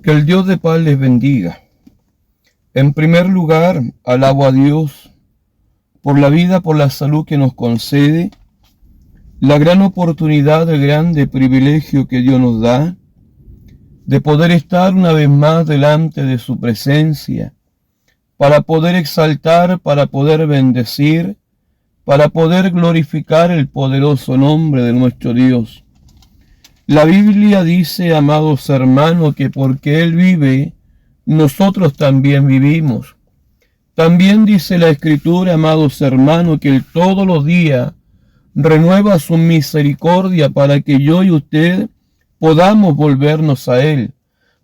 Que el Dios de paz les bendiga. En primer lugar, alabo a Dios por la vida, por la salud que nos concede, la gran oportunidad, el grande privilegio que Dios nos da de poder estar una vez más delante de su presencia, para poder exaltar, para poder bendecir, para poder glorificar el poderoso nombre de nuestro Dios. La Biblia dice, amados hermanos, que porque Él vive, nosotros también vivimos. También dice la Escritura, amados hermanos, que Él todos los días renueva su misericordia para que yo y usted podamos volvernos a Él,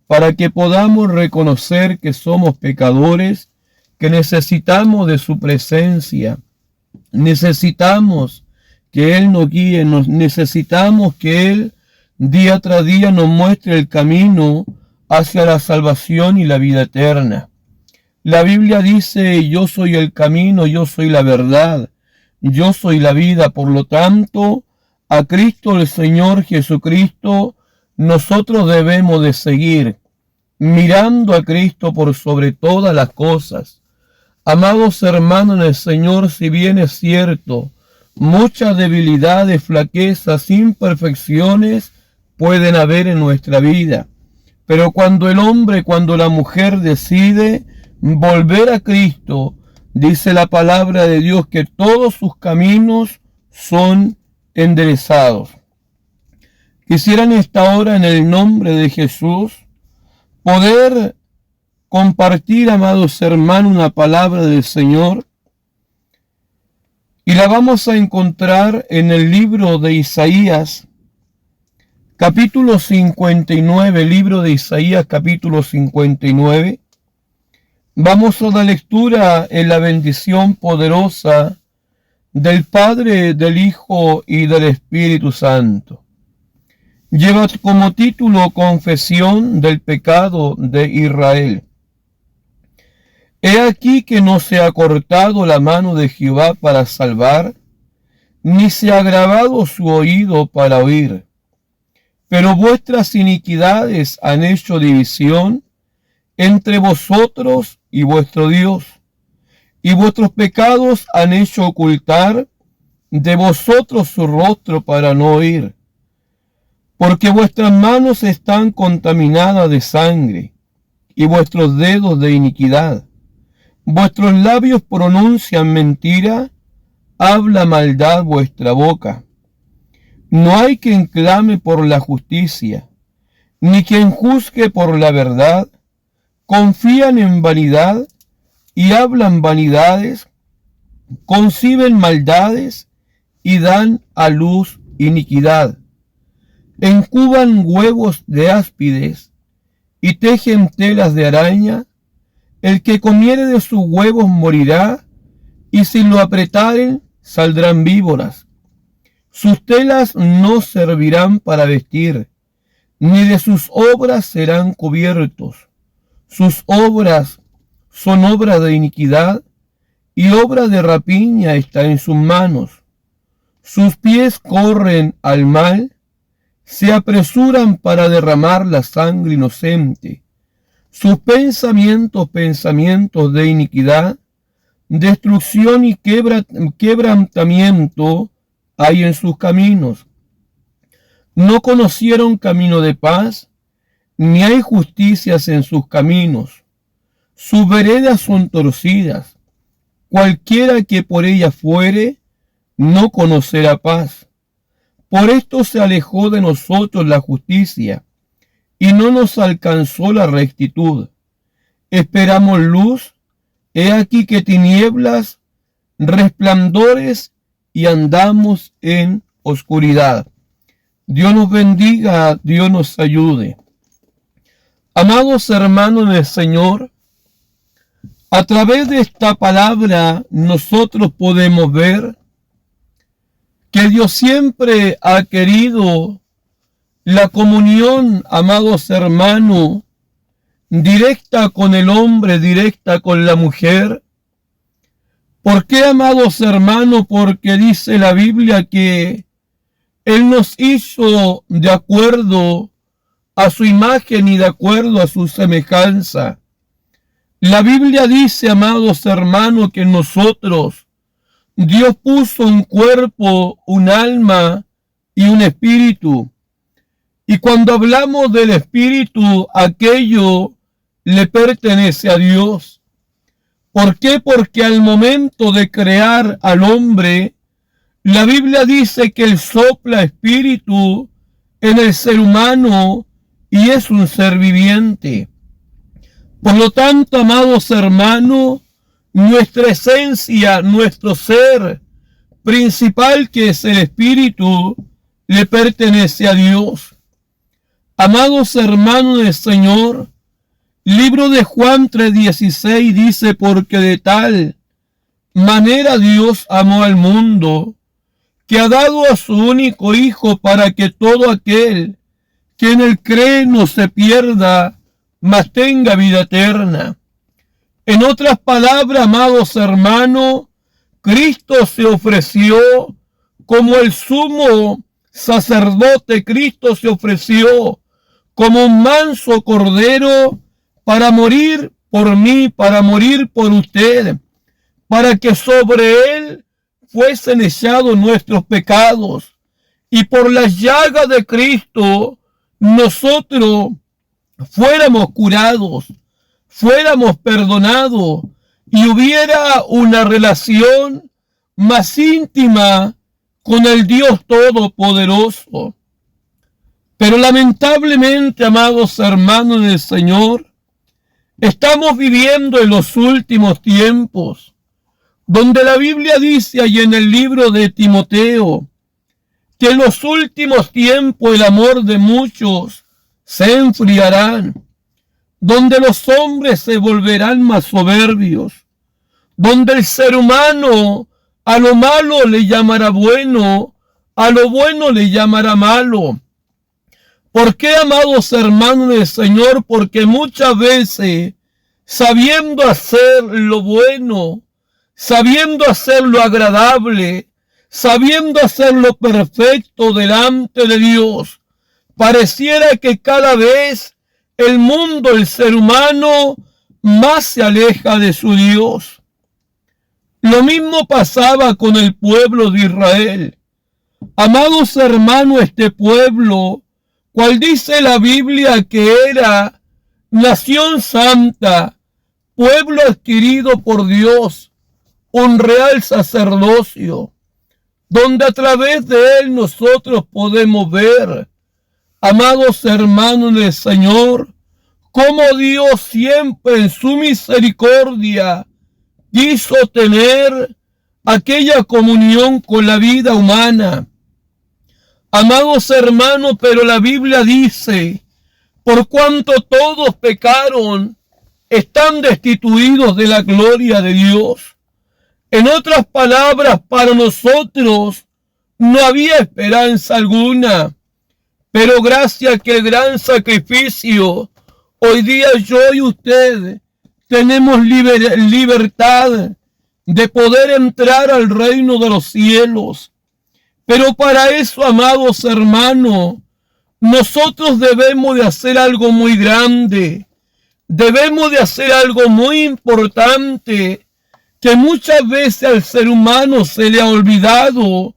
para que podamos reconocer que somos pecadores, que necesitamos de su presencia, necesitamos que Él nos guíe, necesitamos que Él día tras día nos muestre el camino hacia la salvación y la vida eterna. La Biblia dice, yo soy el camino, yo soy la verdad, yo soy la vida. Por lo tanto, a Cristo el Señor Jesucristo, nosotros debemos de seguir mirando a Cristo por sobre todas las cosas. Amados hermanos en el Señor, si bien es cierto, muchas debilidades, flaquezas, imperfecciones pueden haber en nuestra vida. Pero cuando el hombre, cuando la mujer decide volver a Cristo, dice la palabra de Dios que todos sus caminos son enderezados. Quisiera en esta hora, en el nombre de Jesús, poder compartir, amados hermanos, una palabra del Señor. Y la vamos a encontrar en el libro de Isaías, capítulo 59, libro de Isaías, capítulo 59. Vamos a dar lectura en la bendición poderosa del Padre, del Hijo y del Espíritu Santo. Lleva como título Confesión del pecado de Israel. He aquí que no se ha cortado la mano de Jehová para salvar, ni se ha agravado su oído para oír. Pero vuestras iniquidades han hecho división entre vosotros y vuestro Dios, y vuestros pecados han hecho ocultar de vosotros su rostro para no oír. Porque vuestras manos están contaminadas de sangre, y vuestros dedos de iniquidad. Vuestros labios pronuncian mentira, habla maldad vuestra boca. No hay quien clame por la justicia, ni quien juzgue por la verdad. Confían en vanidad y hablan vanidades, conciben maldades y dan a luz iniquidad. Encuban huevos de áspides y tejen telas de araña. El que comiere de sus huevos morirá, y si lo apretaren saldrán víboras. Sus telas no servirán para vestir, ni de sus obras serán cubiertos. Sus obras son obras de iniquidad, y obra de rapiña está en sus manos. Sus pies corren al mal, se apresuran para derramar la sangre inocente. Sus pensamientos, pensamientos de iniquidad, destrucción y quebrantamiento hay en sus caminos. No conocieron camino de paz, ni hay justicias en sus caminos. Sus veredas son torcidas. Cualquiera que por ellas fuere, no conocerá paz. Por esto se alejó de nosotros la justicia, y no nos alcanzó la rectitud. Esperamos luz, he aquí que tinieblas, resplandores, y andamos en oscuridad. Dios nos bendiga, Dios nos ayude. Amados hermanos del Señor, a través de esta palabra nosotros podemos ver que Dios siempre ha querido la comunión, amados hermanos, directa con el hombre, directa con la mujer. ¿Por qué, amados hermanos? Porque dice la Biblia que Él nos hizo de acuerdo a su imagen y de acuerdo a su semejanza. La Biblia dice, amados hermanos, que en nosotros Dios puso un cuerpo, un alma y un espíritu. Y cuando hablamos del espíritu, aquello le pertenece a Dios. ¿Por qué? Porque al momento de crear al hombre, la Biblia dice que Él sopla espíritu en el ser humano y es un ser viviente. Por lo tanto, amados hermanos, nuestra esencia, nuestro ser principal, que es el espíritu, le pertenece a Dios. Amados hermanos del Señor, libro de Juan 3:16 dice, porque de tal manera Dios amó al mundo, que ha dado a su único Hijo, para que todo aquel que en Él cree no se pierda, mas tenga vida eterna. En otras palabras, amados hermanos, Cristo se ofreció como el sumo sacerdote. Cristo se ofreció como un manso cordero para morir por mí, para morir por usted, para que sobre Él fuesen echados nuestros pecados. Y por las llagas de Cristo nosotros fuéramos curados, fuéramos perdonados y hubiera una relación más íntima con el Dios Todopoderoso. Pero lamentablemente, amados hermanos del Señor, estamos viviendo en los últimos tiempos, donde la Biblia dice ahí en el libro de Timoteo, que en los últimos tiempos el amor de muchos se enfriarán, donde los hombres se volverán más soberbios, donde el ser humano a lo malo le llamará bueno, a lo bueno le llamará malo. ¿Por qué, amados hermanos del Señor? Porque muchas veces, sabiendo hacer lo bueno, sabiendo hacer lo agradable, sabiendo hacer lo perfecto delante de Dios, pareciera que cada vez el mundo, el ser humano, más se aleja de su Dios. Lo mismo pasaba con el pueblo de Israel. Amados hermanos, este pueblo, cual dice la Biblia que era nación santa, pueblo adquirido por Dios, un real sacerdocio, donde a través de él nosotros podemos ver, amados hermanos del Señor, cómo Dios siempre en su misericordia quiso tener aquella comunión con la vida humana. Amados hermanos, pero la Biblia dice, por cuanto todos pecaron, están destituidos de la gloria de Dios. En otras palabras, para nosotros no había esperanza alguna, pero gracias que el gran sacrificio, hoy día yo y usted tenemos libertad de poder entrar al reino de los cielos. Pero para eso, amados hermanos, nosotros debemos de hacer algo muy grande, debemos de hacer algo muy importante, que muchas veces al ser humano se le ha olvidado,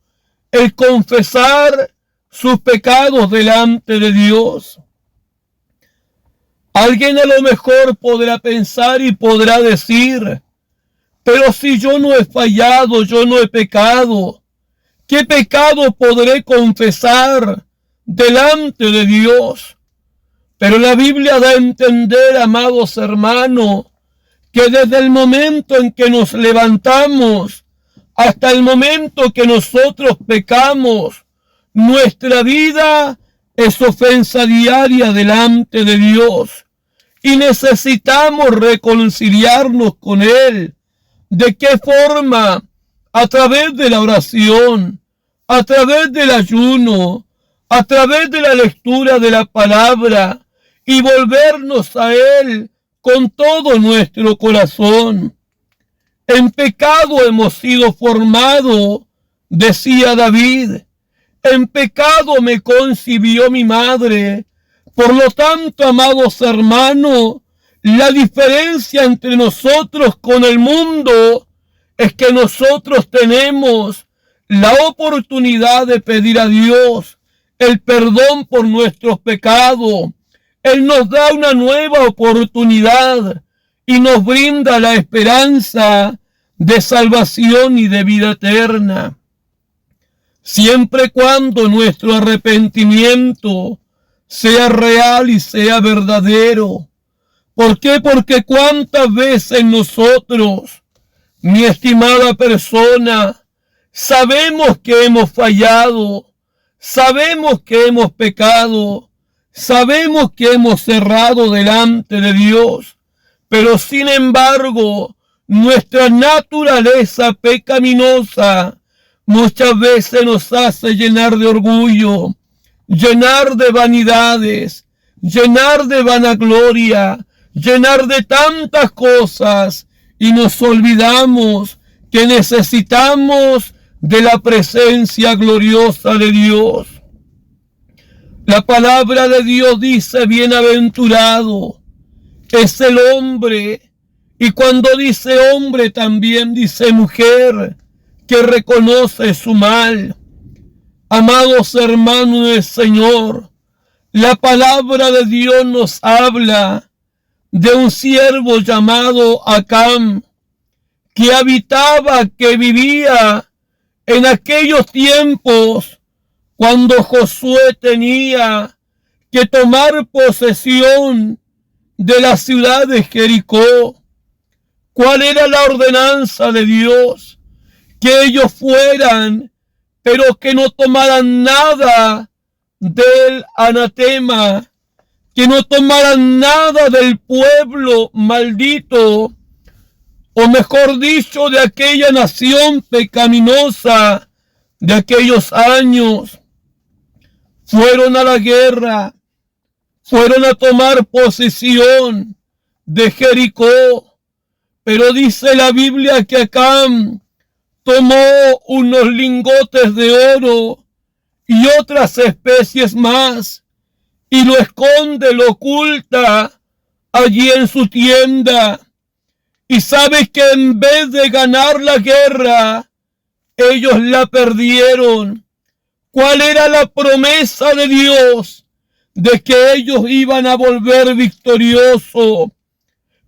el confesar sus pecados delante de Dios. Alguien a lo mejor podrá pensar y podrá decir, pero si yo no he fallado, yo no he pecado, ¿qué pecado podré confesar delante de Dios? Pero la Biblia da a entender, amados hermanos, que desde el momento en que nos levantamos hasta el momento que nosotros pecamos, nuestra vida es ofensa diaria delante de Dios y necesitamos reconciliarnos con Él. ¿De qué forma? A través de la oración, a través del ayuno, a través de la lectura de la palabra y volvernos a Él con todo nuestro corazón. En pecado hemos sido formados, decía David. En pecado me concibió mi madre, Por lo tanto, amados hermanos, la diferencia entre nosotros con el mundo es que nosotros tenemos la oportunidad de pedir a Dios el perdón por nuestros pecados. Él nos da una nueva oportunidad y nos brinda la esperanza de salvación y de vida eterna. Siempre y cuando nuestro arrepentimiento sea real y sea verdadero. ¿Por qué? Porque cuántas veces nosotros, mi estimada persona, sabemos que hemos fallado, sabemos que hemos pecado, sabemos que hemos errado delante de Dios, pero sin embargo, nuestra naturaleza pecaminosa muchas veces nos hace llenar de orgullo, llenar de vanidades, llenar de vanagloria, llenar de tantas cosas, y nos olvidamos que necesitamos de la presencia gloriosa de Dios. La palabra de Dios dice: bienaventurado es el hombre, y cuando dice hombre también dice mujer, que reconoce su mal. Amados hermanos del Señor, la palabra de Dios nos habla de un siervo llamado Acán, que vivía en aquellos tiempos cuando Josué tenía que tomar posesión de la ciudad de Jericó. ¿Cuál era la ordenanza de Dios? Que ellos fueran, pero que no tomaran nada del anatema, que no tomaran nada del pueblo maldito, o mejor dicho, de aquella nación pecaminosa de aquellos años. Fueron a la guerra, fueron a tomar posesión de Jericó, pero dice la Biblia que Acán tomó unos lingotes de oro y otras especies más, y lo esconde, lo oculta allí en su tienda. Y sabe que en vez de ganar la guerra, ellos la perdieron. ¿Cuál era la promesa de Dios? De que ellos iban a volver victoriosos.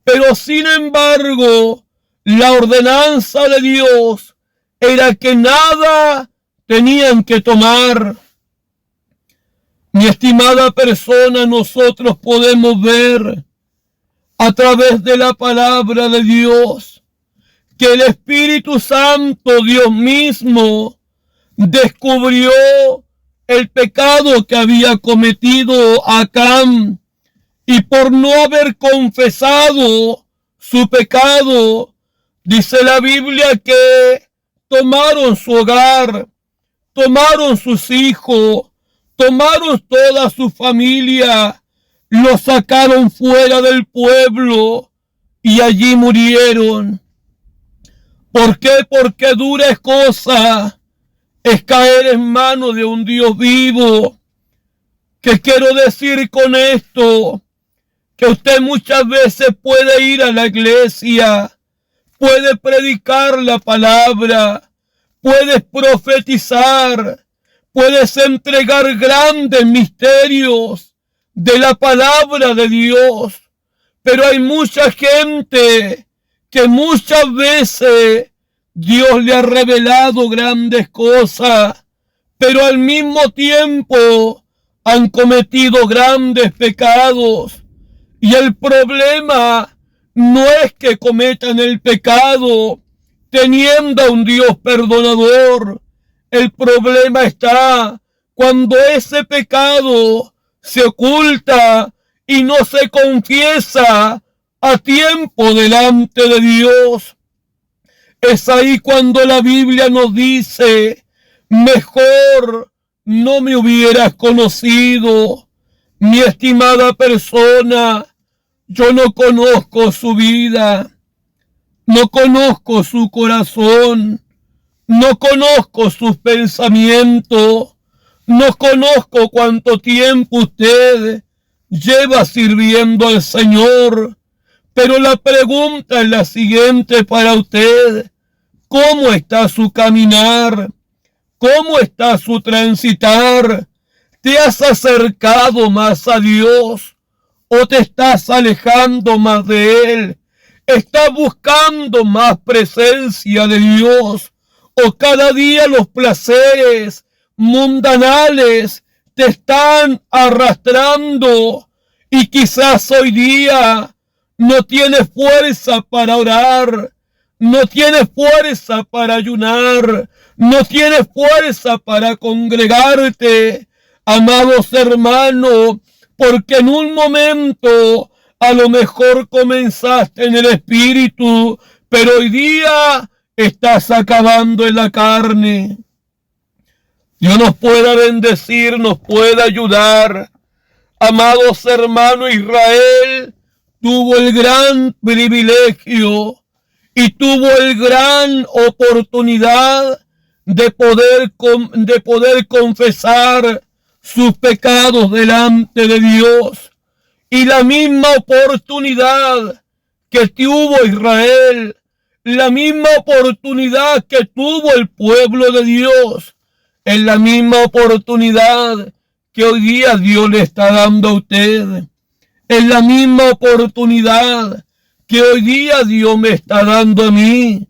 Pero sin embargo, la ordenanza de Dios era que nada tenían que tomar. Mi estimada persona, nosotros podemos ver a través de la palabra de Dios que el Espíritu Santo, Dios mismo, descubrió el pecado que había cometido Acán, y por no haber confesado su pecado, dice la Biblia que tomaron su hogar, tomaron sus hijos, tomaron toda su familia, lo sacaron fuera del pueblo y allí murieron. ¿Por qué? Porque dura es cosa es caer en manos de un Dios vivo. ¿Qué quiero decir con esto? Que usted muchas veces puede ir a la iglesia, puede predicar la palabra, puedes profetizar, puedes entregar grandes misterios de la palabra de Dios, pero hay mucha gente que muchas veces Dios le ha revelado grandes cosas, pero al mismo tiempo han cometido grandes pecados. Y el problema no es que cometan el pecado teniendo a un Dios perdonador. El problema está cuando ese pecado se oculta y no se confiesa a tiempo delante de Dios. Es ahí cuando la Biblia nos dice: mejor no me hubieras conocido. Mi estimada persona, yo no conozco su vida, no conozco su corazón, no conozco sus pensamientos, no conozco cuánto tiempo usted lleva sirviendo al Señor. Pero la pregunta es la siguiente para usted. ¿Cómo está su caminar? ¿Cómo está su transitar? ¿Te has acercado más a Dios o te estás alejando más de Él? ¿Estás buscando más presencia de Dios o cada día los placeres mundanales te están arrastrando y quizás hoy día no tienes fuerza para orar, no tienes fuerza para ayunar, no tienes fuerza para congregarte, amados hermanos, porque en un momento a lo mejor comenzaste en el espíritu, pero hoy día estás acabando en la carne. Dios nos pueda bendecir, nos pueda ayudar. Amados hermanos, Israel tuvo el gran privilegio y tuvo el gran oportunidad de poder confesar sus pecados delante de Dios. Y la misma oportunidad que tuvo Israel, la misma oportunidad que tuvo el pueblo de Dios, es la misma oportunidad que hoy día Dios le está dando a usted. Es la misma oportunidad que hoy día Dios me está dando a mí.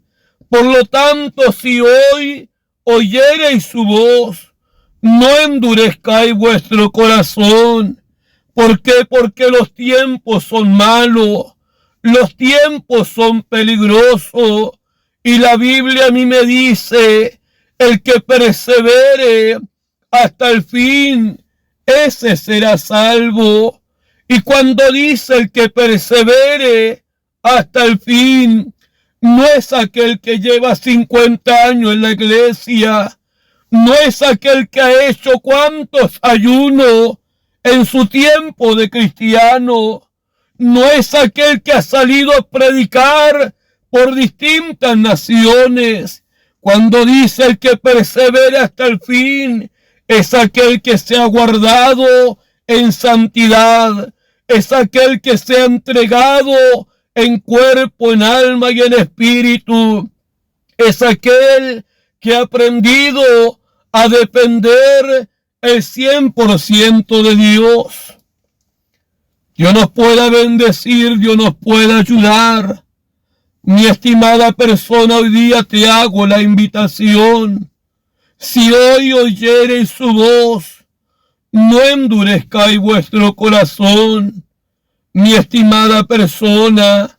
Por lo tanto, si hoy oyereis su voz, no endurezcáis vuestro corazón. ¿Por qué? Porque los tiempos son malos, los tiempos son peligrosos. Y la Biblia a mí me dice, el que persevere hasta el fin, ese será salvo. Y cuando dice el que persevere hasta el fin, no es aquel que lleva 50 años en la iglesia, no es aquel que ha hecho cuantos ayunos en su tiempo de cristiano, no es aquel que ha salido a predicar por distintas naciones. Cuando dice el que persevera hasta el fin, es aquel que se ha guardado en santidad, es aquel que se ha entregado en cuerpo, en alma y en espíritu, es aquel que ha aprendido a depender el 100% de Dios. Dios nos pueda bendecir, Dios nos pueda ayudar. Mi estimada persona, hoy día te hago la invitación. Si hoy oyereis su voz, no endurezcáis vuestro corazón. Mi estimada persona,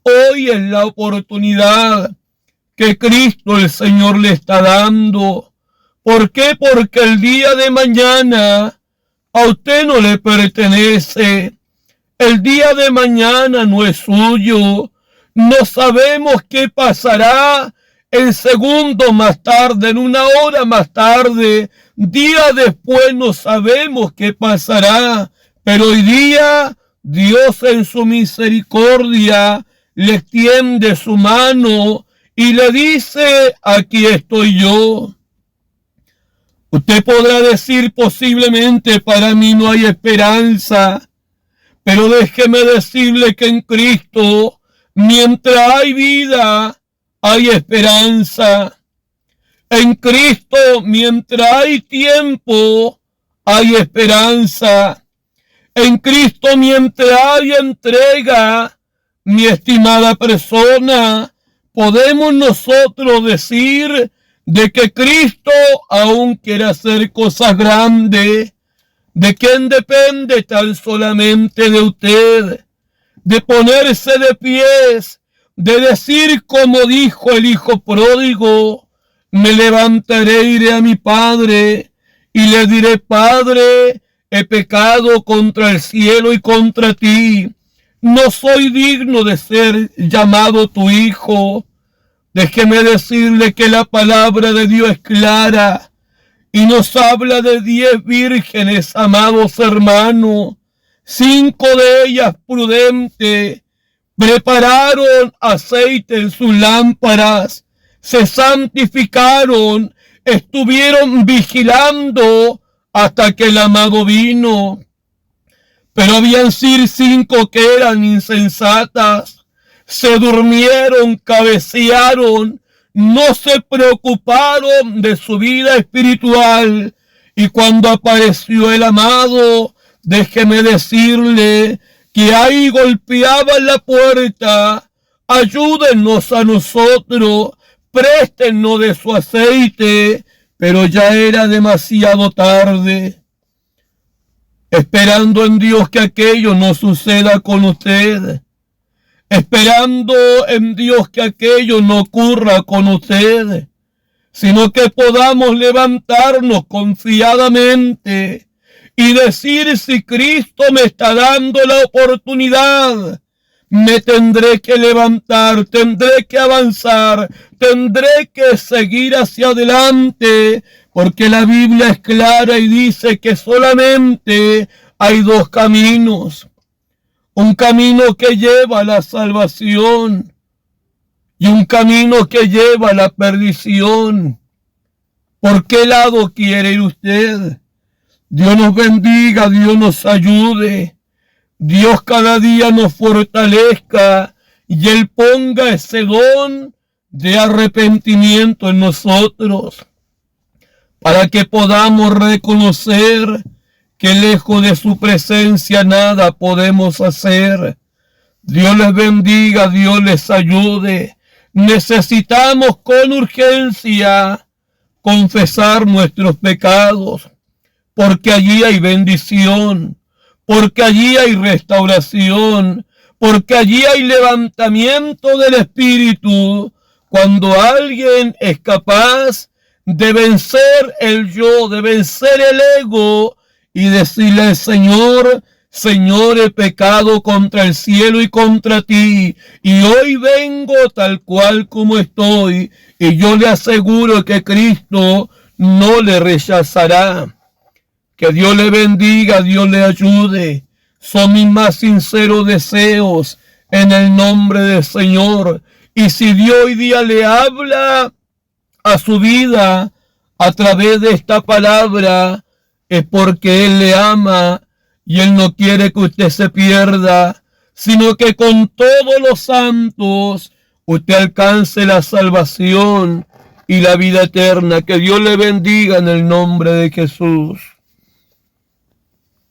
hoy es la oportunidad que Cristo el Señor le está dando. ¿Por qué? Porque el día de mañana a usted no le pertenece. El día de mañana no es suyo. No sabemos qué pasará en segundos más tarde, en una hora más tarde. Día después no sabemos qué pasará. Pero hoy día Dios en su misericordia le extiende su mano y le dice, aquí estoy yo. Usted podrá decir posiblemente, para mí no hay esperanza, pero déjeme decirle que en Cristo, mientras hay vida, hay esperanza. En Cristo, mientras hay tiempo, hay esperanza. En Cristo, mientras hay entrega, mi estimada persona, podemos nosotros decir de que Cristo aún quiere hacer cosas grandes. ¿De quién depende tan solamente de usted? De ponerse de pies, de decir como dijo el hijo pródigo, me levantaré, iré a mi padre y le diré, Padre, he pecado contra el cielo y contra ti. No soy digno de ser llamado tu hijo. Déjeme decirle que la palabra de Dios es clara y nos habla de 10 vírgenes, amados hermanos. 5 de ellas prudentes prepararon aceite en sus lámparas, se santificaron, estuvieron vigilando hasta que el amado vino. Pero habían 5 que eran insensatas, se durmieron, cabecearon, no se preocuparon de su vida espiritual. Y cuando apareció el amado, déjeme decirle que ahí golpeaba la puerta. Ayúdennos a nosotros, préstennos de su aceite, pero ya era demasiado tarde. Esperando en Dios que aquello no suceda con usted. Esperando en Dios que aquello no ocurra con usted, sino que podamos levantarnos confiadamente y decir: si Cristo me está dando la oportunidad, me tendré que levantar, tendré que avanzar, tendré que seguir hacia adelante, porque la Biblia es clara y dice que solamente hay 2 caminos. Un camino que lleva a la salvación y un camino que lleva a la perdición. ¿Por qué lado quiere ir usted? Dios nos bendiga, Dios nos ayude, Dios cada día nos fortalezca y Él ponga ese don de arrepentimiento en nosotros, para que podamos reconocer que lejos de su presencia nada podemos hacer. Dios les bendiga, Dios les ayude. Necesitamos con urgencia confesar nuestros pecados, porque allí hay bendición, porque allí hay restauración, porque allí hay levantamiento del espíritu. Cuando alguien es capaz de vencer el yo, de vencer el ego, y decirle al Señor: Señor, he pecado contra el cielo y contra ti, y hoy vengo tal cual como estoy, y yo le aseguro que Cristo no le rechazará. Que Dios le bendiga, Dios le ayude. Son mis más sinceros deseos en el nombre del Señor. Y si Dios hoy día le habla a su vida a través de esta palabra, es porque Él le ama y Él no quiere que usted se pierda, sino que con todos los santos usted alcance la salvación y la vida eterna. Que Dios le bendiga en el nombre de Jesús.